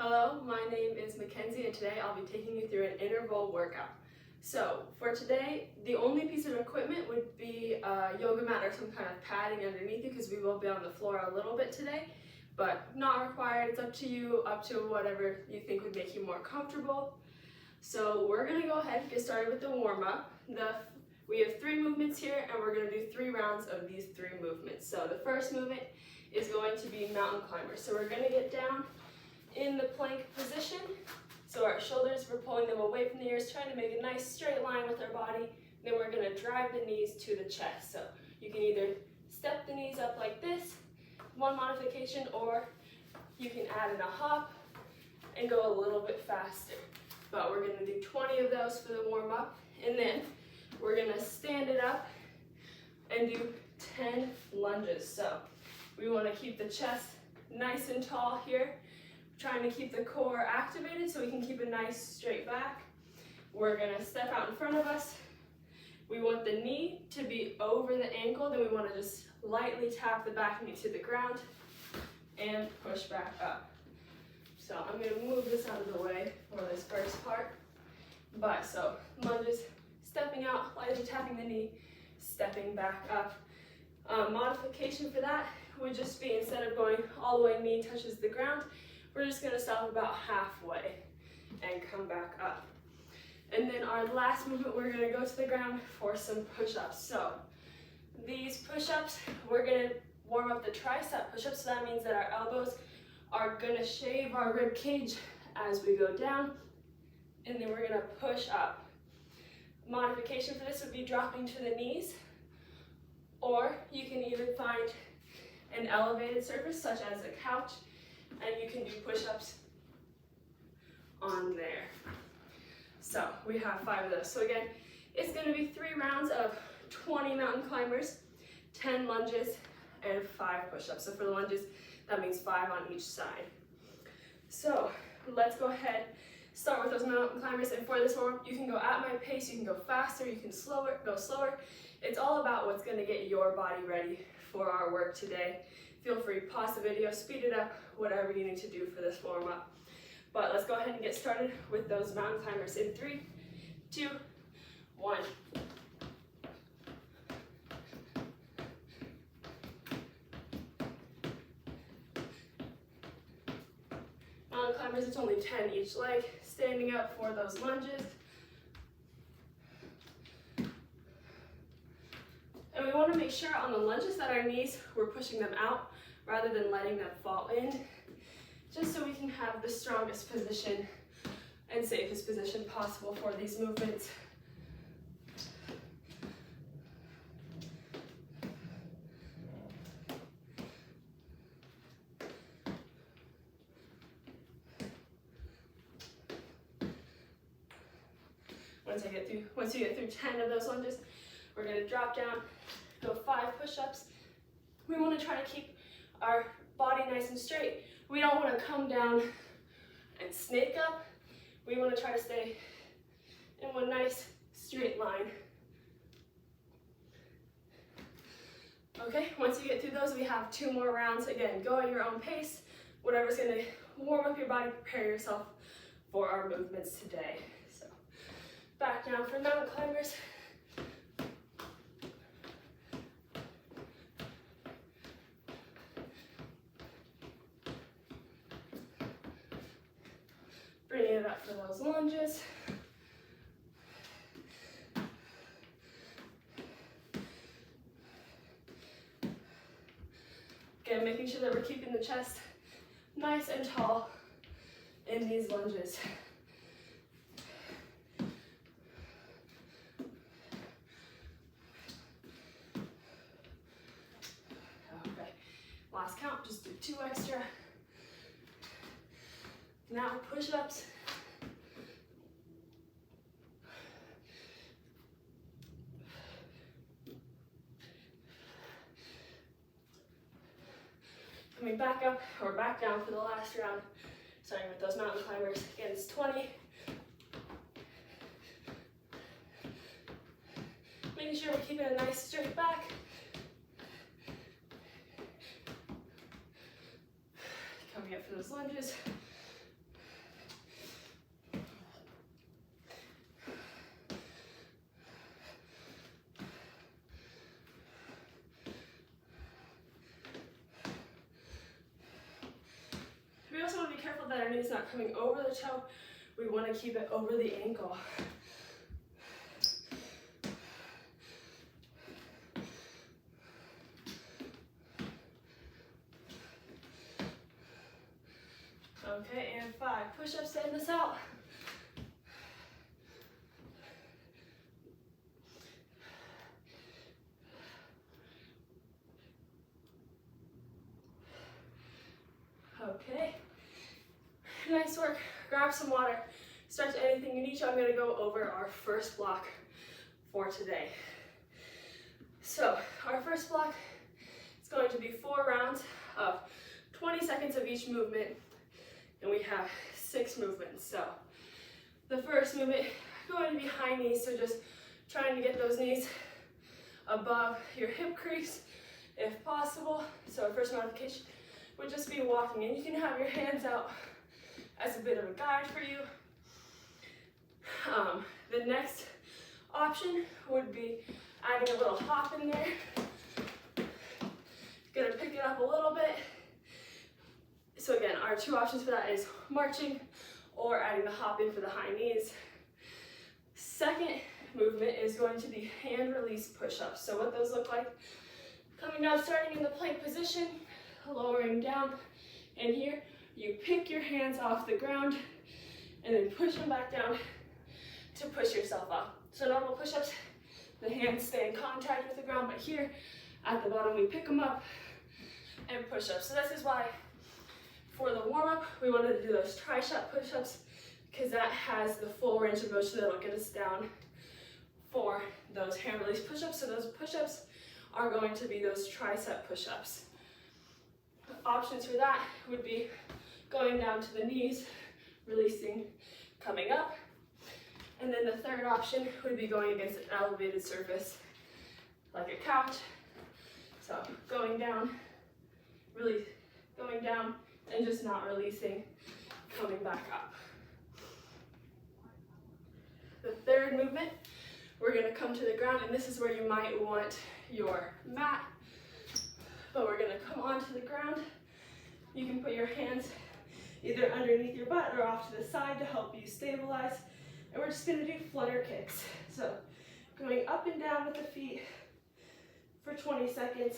Hello, my name is Mackenzie and today I'll be taking you through an interval workout. So for today, the only piece of equipment would be a yoga mat or some kind of padding underneath you because we will be on the floor a little bit today, but not required. It's up to you, up to whatever you think would make you more comfortable. So we're gonna go ahead and get started with the warm-up. We have 3 movements here and we're gonna do 3 rounds of these 3 movements. So the first movement is going to be mountain climber. So we're gonna get down in the plank position. So our shoulders, we're pulling them away from the ears, trying to make a nice straight line with our body. Then we're gonna drive the knees to the chest. So you can either step the knees up like this, one modification, or you can add in a hop and go a little bit faster. But we're gonna do 20 of those for the warm up. And then we're gonna stand it up and do 10 lunges. So we wanna keep the chest nice and tall here, trying to keep the core activated so we can keep a nice straight back. We're gonna step out in front of us. We want the knee to be over the ankle, then we wanna just lightly tap the back knee to the ground and push back up. So I'm gonna move this out of the way for this first part. So lunges, stepping out, lightly tapping the knee, stepping back up. Modification for that would just be, instead of going all the way knee touches the ground, we're just gonna stop about halfway and come back up. And then our last movement, we're gonna go to the ground for some push-ups. So these push-ups, we're gonna warm up the tricep push-ups. So that means that our elbows are gonna shave our rib cage as we go down. And then we're gonna push up. Modification for this would be dropping to the knees, or you can even find an elevated surface such as a couch, and you can do push-ups on there. So we have 5 of those. So again, it's gonna be 3 rounds of 20 mountain climbers, 10 lunges, and 5 push-ups. So for the lunges, that means 5 on each side. So let's go ahead, start with those mountain climbers. And for this warm-up, you can go at my pace, you can go faster, you can go slower. It's all about what's gonna get your body ready for our work today. Feel free, pause the video, speed it up, whatever you need to do for this warm-up. But let's go ahead and get started with those mountain climbers in 3, 2, 1. Mountain climbers, it's only 10 each leg. Standing up for those lunges. And we want to make sure on the lunges that our knees, we're pushing them out rather than letting them fall in, just so we can have the strongest position and safest position possible for these movements. Once you get through 10 of those lunges, we're going to drop down, go 5 push-ups. We want to try to keep our body nice and straight. We don't want to come down and snake up. We want to try to stay in one nice straight line. Okay, once you get through those, we have 2 more rounds. Again, go at your own pace. Whatever's going to warm up your body, prepare yourself for our movements today. So back down for mountain climbers. Bringing it up for those lunges. Again, making sure that we're keeping the chest nice and tall in these lunges. Okay, last count, just do 2 extra. Now push-ups. Coming back up or back down for the last round. Starting with those mountain climbers. Again, it's 20. Making sure we're keeping a nice straight back. Coming up for those lunges. that our knee is not coming over the toe. We want to keep it over the ankle. Okay, and 5 push-ups to end this out. Okay, nice work. Grab some water, stretch anything you need to. I'm going to go over our first block for today. So our first block is going to be 4 rounds of 20 seconds of each movement, and we have 6 movements. So the first movement going to be high knees, so just trying to get those knees above your hip crease if possible. So our first modification would just be walking, and you can have your hands out as a bit of a guide for you. The next option would be adding a little hop in there. Gonna pick it up a little bit. So again, our 2 options for that is marching or adding the hop in for the high knees. Second movement is going to be hand release push-ups. So what those look like, coming down, starting in the plank position, lowering down, and here you pick your hands off the ground and then push them back down to push yourself up. So normal push-ups, the hands stay in contact with the ground, but here at the bottom we pick them up and push up. So this is why for the warm-up we wanted to do those tricep push-ups, because that has the full range of motion that'll get us down for those hand release push-ups. So those push-ups are going to be those tricep push-ups. Options for that would be going down to the knees, releasing, coming up. And then the third option would be going against an elevated surface, like a couch. So going down, really going down and just not releasing, coming back up. The third movement, we're gonna come to the ground, and this is where you might want your mat, but we're gonna come onto the ground. You can put your hands either underneath your butt or off to the side to help you stabilize. And we're just gonna do flutter kicks. So going up and down with the feet for 20 seconds.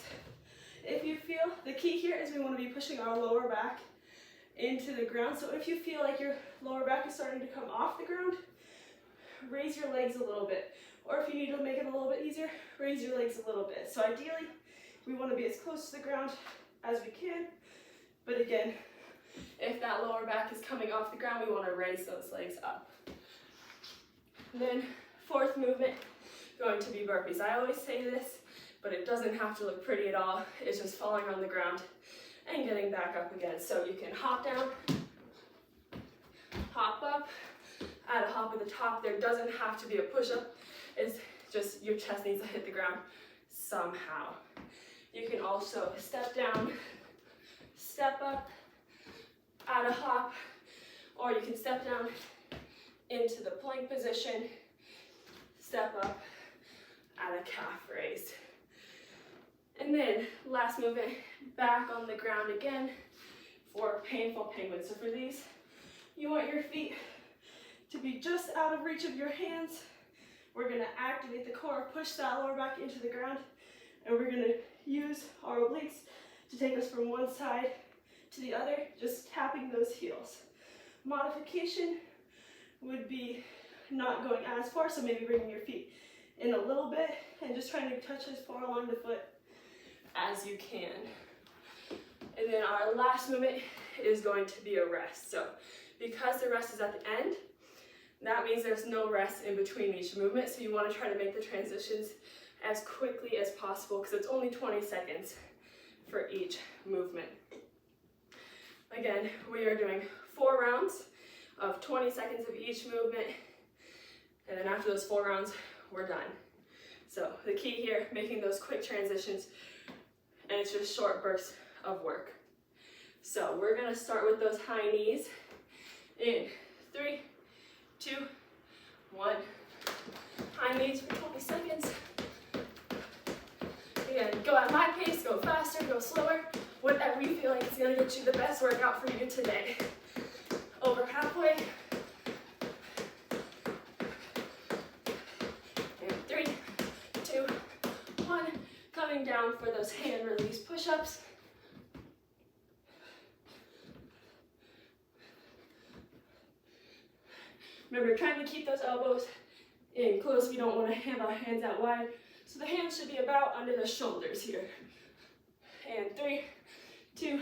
If you feel, the key here is we wanna be pushing our lower back into the ground. So if you feel like your lower back is starting to come off the ground, raise your legs a little bit. Or if you need to make it a little bit easier, raise your legs a little bit. So ideally, we wanna be as close to the ground as we can. But again, if that lower back is coming off the ground, we wanna raise those legs up. And then fourth movement, going to be burpees. I always say this, but it doesn't have to look pretty at all. It's just falling on the ground and getting back up again. So you can hop down, hop up, add a hop at the top. There doesn't have to be a push-up. It's just your chest needs to hit the ground somehow. You can also step down, step up, add a hop, or you can step down into the plank position, step up, add a calf raise. And then last movement, back on the ground again for painful penguin. So for these, you want your feet to be just out of reach of your hands. We're gonna activate the core, push that lower back into the ground, and we're gonna use our obliques to take us from one side to the other, just tapping those heels. Modification would be not going as far, so maybe bringing your feet in a little bit and just trying to touch as far along the foot as you can. And then our last movement is going to be a rest. So because the rest is at the end, that means there's no rest in between each movement, so you want to try to make the transitions as quickly as possible because it's only 20 seconds for each movement. Again, we are doing 4 rounds of 20 seconds of each movement, and then after those 4 rounds, we're done. So the key here, making those quick transitions, and it's just short bursts of work. So we're gonna start with those high knees in 3, 2, 1. High knees for 20 seconds. Again, go at my pace, go faster, go slower, whatever you feel like is gonna get you the best workout for you today. push-ups. Remember, trying to keep those elbows in close. We don't want to have our hands out wide. So the hands should be about under the shoulders here. And 3, 2,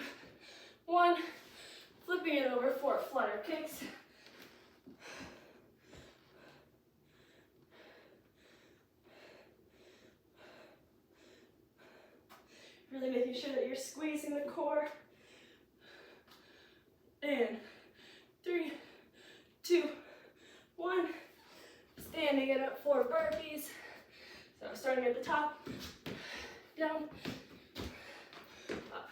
1. Flipping it over for flutter kicks. Really making sure that you're squeezing the core. And 3, 2, 1. Standing it up for burpees. So starting at the top, down, up.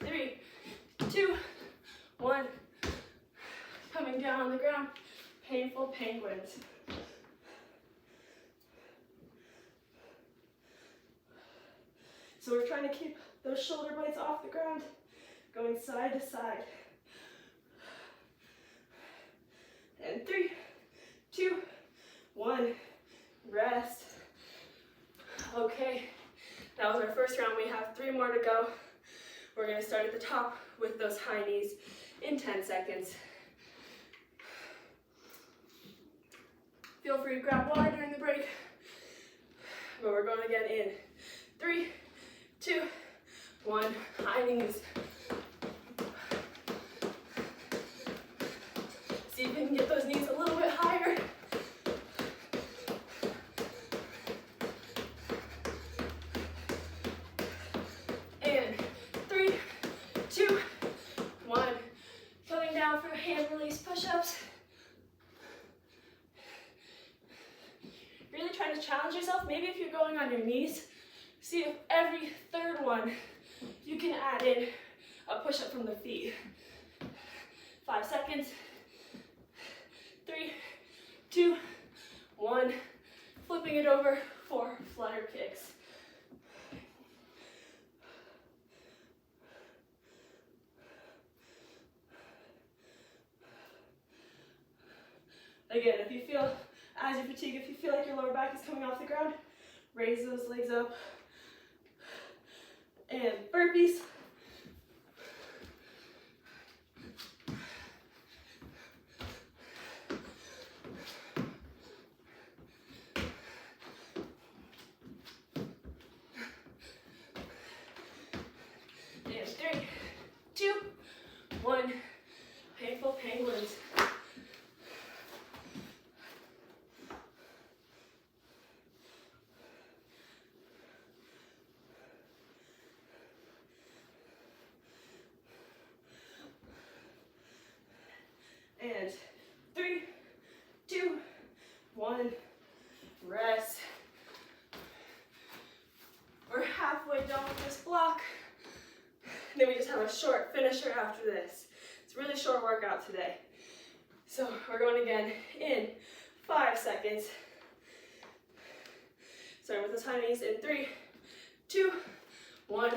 Three, 2, 1. Coming down on the ground, painful penguins. So we're trying to keep those shoulder blades off the ground, going side to side. And 3, 2, 1, rest. Okay, that was our first round. We have 3 more to go. We're gonna start at the top with those high knees in 10 seconds. Feel free to grab water during the break. But we're going again in 3, 2, 1, high knees. See if you can get those knees a little bit higher. And 3, 2, 1. Coming down for hand release push-ups. Really trying to challenge yourself. Maybe if you're going on your knees, see if every third one you can add in a push-up from the feet. 5 seconds. 3, 2, 1. Flipping it over for flutter kicks. Again, if you feel, as you fatigue, if you feel like your lower back is coming off the ground, raise those legs up. And burpees. And 3, 2, 1. Painful penguins. And 3, 2, 1, rest. We're halfway done with this block. And then we just have a short finisher after this. It's a really short workout today. So we're going again in 5 seconds. Starting with those high knees in 3, 2, 1.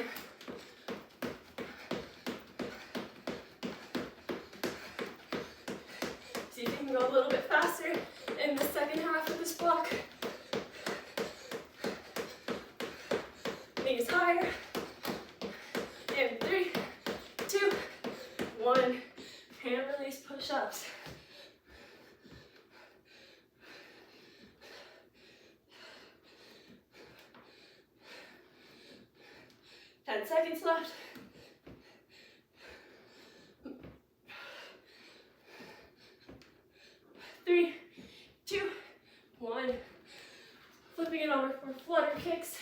See if you can go a little bit faster in the second half of this block. Knees higher. And 3, 2, 1. Hand release push-ups. Ten seconds left. 3, 2, 1. Flipping it over for flutter kicks.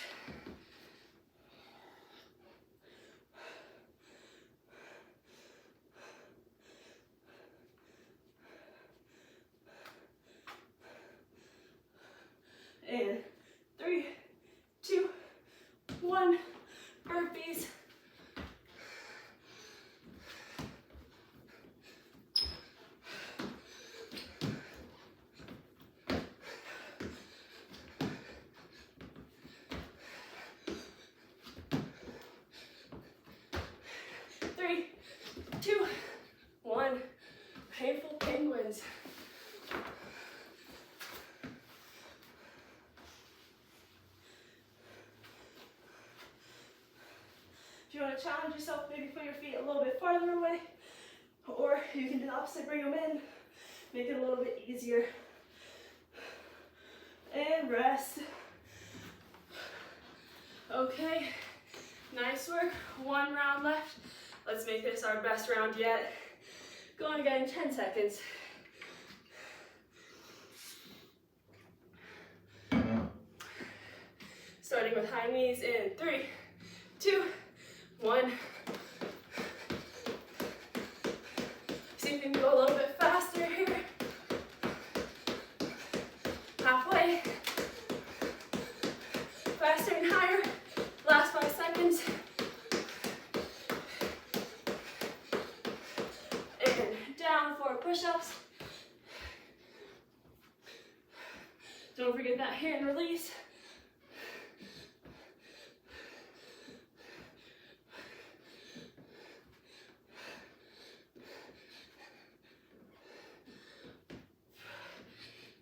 And 3, 2, 1. Burpees. to challenge yourself, maybe put your feet a little bit farther away, or you can do the opposite, bring them in, make it a little bit easier. And rest. Okay, nice work. One round left. Let's make this our best round yet. Going again in 10 seconds. Starting with high knees in 3, 2, 1. See if you can go a little bit faster here. Halfway. Faster and higher. Last 5 seconds. And down for push-ups. Don't forget that hand release.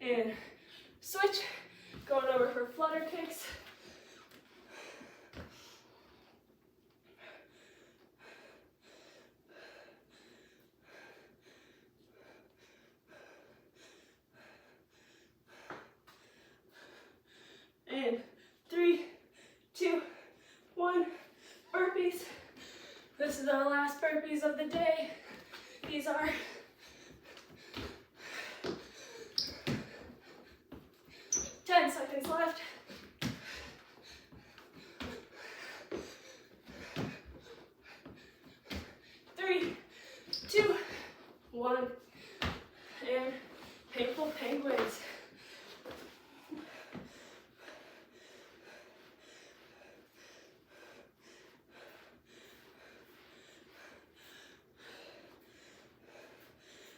And switch, going over for flutter kicks. And 3, 2, 1, burpees. This is our last burpees of the day. These are 10 seconds left. Three, 2, 1, and painful penguins.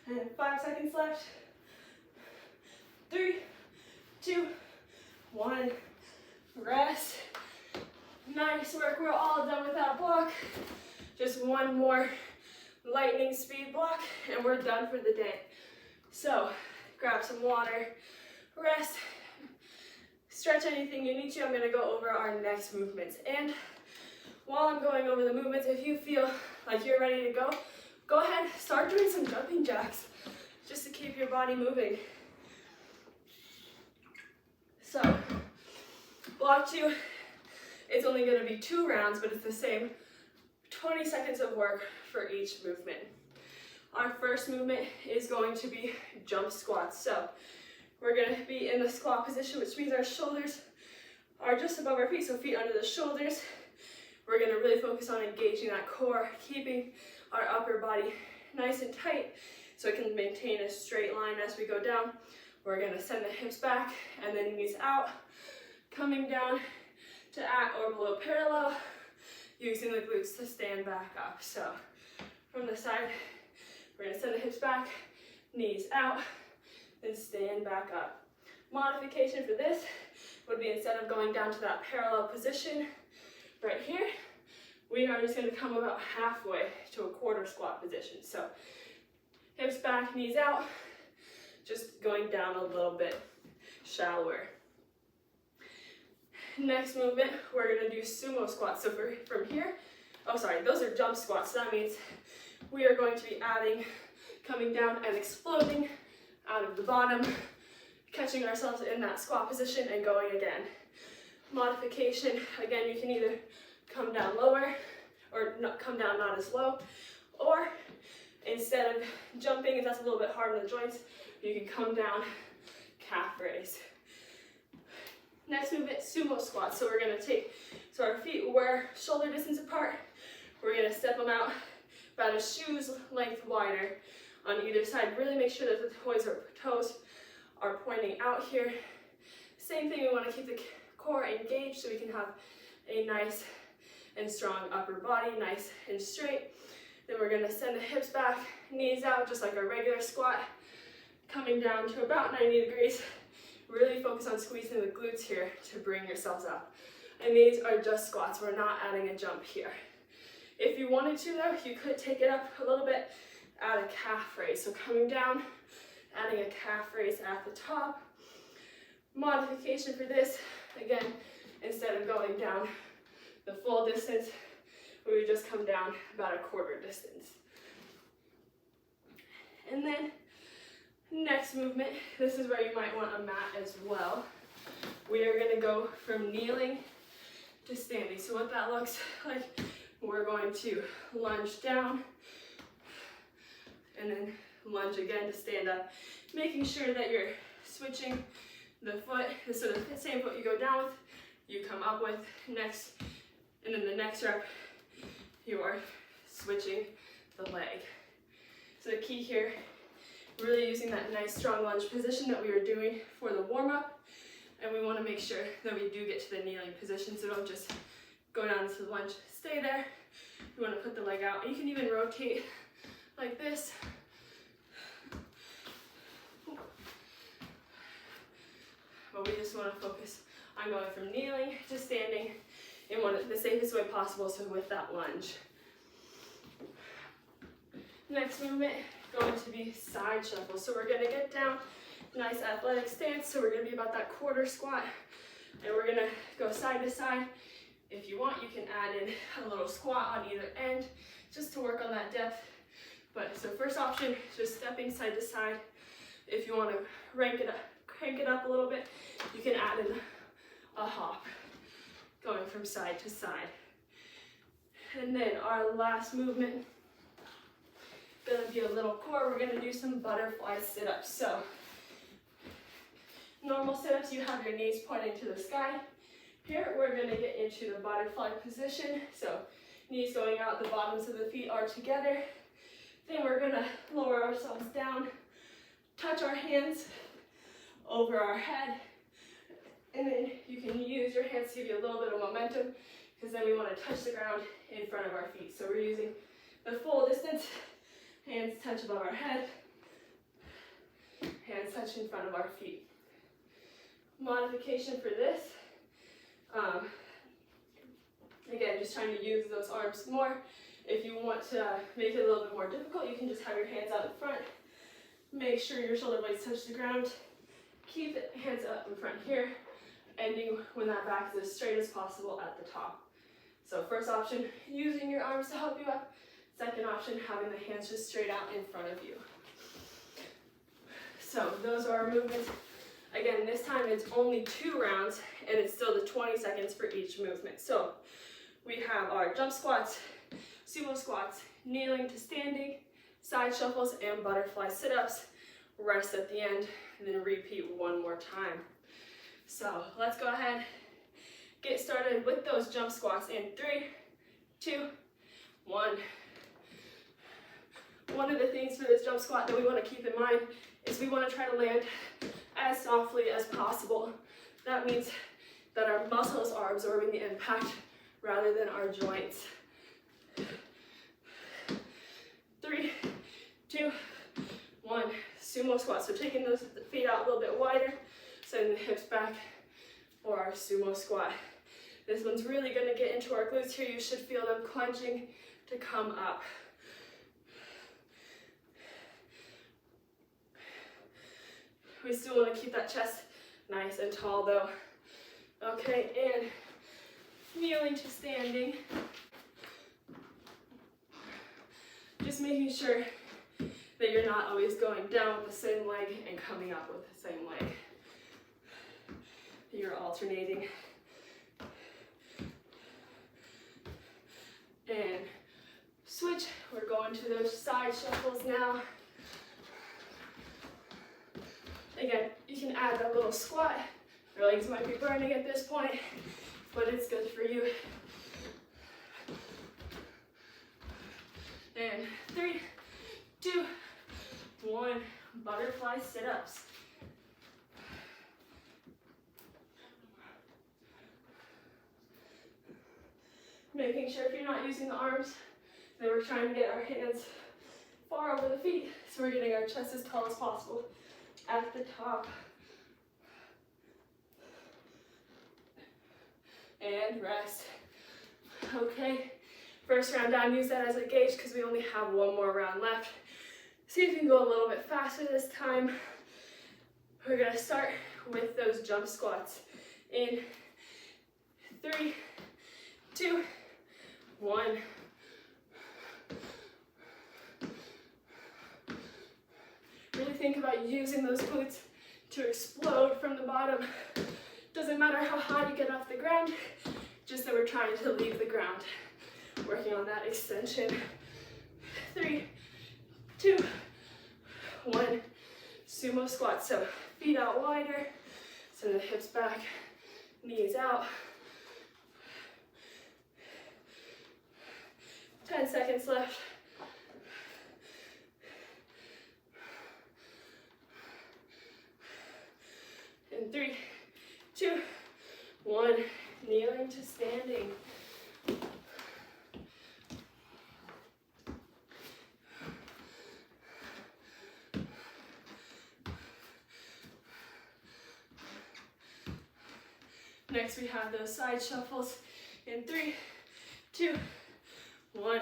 And 5 seconds left. 3, 2, 1. Rest. Nice work. We're all done with that block. Just one more lightning speed block and we're done for the day. So grab some water, rest, stretch anything you need to. I'm going to go over our next movements. And while I'm going over the movements, if you feel like you're ready to go, go ahead, start doing some jumping jacks just to keep your body moving. So, block 2, it's only going to be 2 rounds, but it's the same 20 seconds of work for each movement. Our first movement is going to be jump squats. So, we're going to be in the squat position, which means our shoulders are just above our feet, so feet under the shoulders. We're going to really focus on engaging that core, keeping our upper body nice and tight so it can maintain a straight line as we go down. We're going to send the hips back and then knees out, coming down to at or below parallel, using the glutes to stand back up. So from the side, we're going to send the hips back, knees out, then stand back up. Modification for this would be instead of going down to that parallel position right here, we are just going to come about halfway to a quarter squat position. So hips back, knees out, just going down a little bit shallower. Next movement, we're going to do sumo squats. So from here, those are jump squats. So that means we are going to be adding, coming down and exploding out of the bottom, catching ourselves in that squat position and going again. Modification, again, you can either come down lower or not, come down not as low, or instead of jumping, if that's a little bit hard on the joints, you can come down calf raise. Next movement, sumo squats. So we're going to take, so our feet were shoulder distance apart. We're going to step them out about a shoe's length wider on either side. Really make sure that the toes are pointing out here. Same thing, we want to keep the core engaged so we can have a nice and strong upper body, nice and straight. Then we're going to send the hips back, knees out, just like a regular squat, coming down to about 90 degrees. Really focus on squeezing the glutes here to bring yourselves up. And these are just squats. We're not adding a jump here. If you wanted to, though, you could take it up a little bit, add a calf raise. So coming down, adding a calf raise at the top. Modification for this, again, instead of going down the full distance, we would just come down about a quarter distance. And then next movement, this is where you might want a mat as well. We are going to go from kneeling to standing. So what that looks like, we're going to lunge down and then lunge again to stand up, making sure that you're switching the foot, so the same foot you go down with, you come up with next, and then the next rep, you are switching the leg. So the key here, really using that nice strong lunge position that we were doing for the warm-up, and we want to make sure that we do get to the kneeling position, so don't just go down to the lunge, stay there. You want to put the leg out. You can even rotate like this. But we just want to focus on going from kneeling to standing in the safest way possible, so with that lunge. Next movement, going to be side shuffle. So we're going to get down, nice athletic stance. So we're going to be about that quarter squat, and we're going to go side to side. If you want, you can add in a little squat on either end just to work on that depth. But so first option, just stepping side to side. If you want to crank it up a little bit, you can add in a hop, going from side to side. And then our last movement, gonna be a little core. We're gonna do some butterfly sit-ups. So normal sit-ups, you have your knees pointing to the sky. Here, we're gonna get into the butterfly position. So knees going out, the bottoms of the feet are together. Then we're gonna lower ourselves down, touch our hands over our head, and then you can use your hands to give you a little bit of momentum, because then we want to touch the ground in front of our feet. So we're using the full distance, hands touch above our head, hands touch in front of our feet. Modification for this, again, just trying to use those arms more. If you want to make it a little bit more difficult, you can just have your hands out in front. Make sure your shoulder blades touch the ground. Keep the hands up in front here, ending when that back is as straight as possible at the top. So first option, using your arms to help you up. Second option, having the hands just straight out in front of you. So those are our movements. Again, this time it's only 2 rounds, and it's still the 20 seconds for each movement. So we have our jump squats, sumo squats, kneeling to standing, side shuffles, and butterfly sit-ups. Rest at the end, and then repeat one more time. So let's go ahead, get started with those jump squats in 3, 2, 1. One of the things for this jump squat that we want to keep in mind is we want to try to land as softly as possible. That means that our muscles are absorbing the impact rather than our joints. 3, 2, 1. Sumo squat. So taking those feet out a little bit wider, sending the hips back for our sumo squat. This one's really going to get into our glutes here. You should feel them clenching to come up. We still want to keep that chest nice and tall though. Okay, and kneeling to standing. Just making sure that you're not always going down with the same leg and coming up with the same leg. You're alternating. And switch. We're going to those side shuffles now. Again, you can add that little squat. Your legs might be burning at this point, but it's good for you. And 3, 2, 1, butterfly sit-ups. Making sure if you're not using the arms, then we're trying to get our hands far over the feet, so we're getting our chest as tall as possible at the top. And rest. Okay, first round down, use that as a gauge because we only have one more round left. See if you can go a little bit faster this time. We're gonna start with those jump squats in 3, 2, 1. Really think about using those glutes to explode from the bottom. Doesn't matter how high you get off the ground, just that we're trying to leave the ground. Working on that extension. 3, 2, 1. Sumo squat. So feet out wider, send the hips back, knees out. 10 seconds left. In 3, 2, 1. Kneeling to standing. Next we have those side shuffles in 3, 2, 1.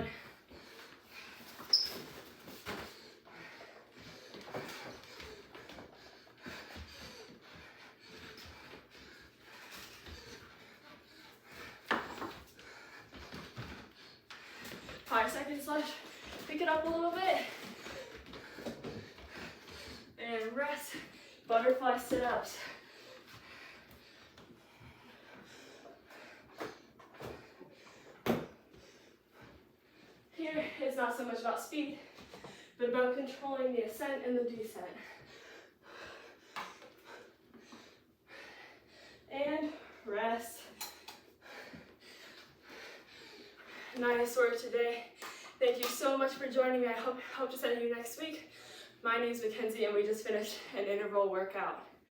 Five seconds left. Pick it up a little bit. And rest. Butterfly sit-ups. Here, it's not so much about speed, but about controlling the ascent and the descent. And rest. Nice work today. Thank you so much for joining me. I hope to see you next week. My name is Mackenzie and we just finished an interval workout.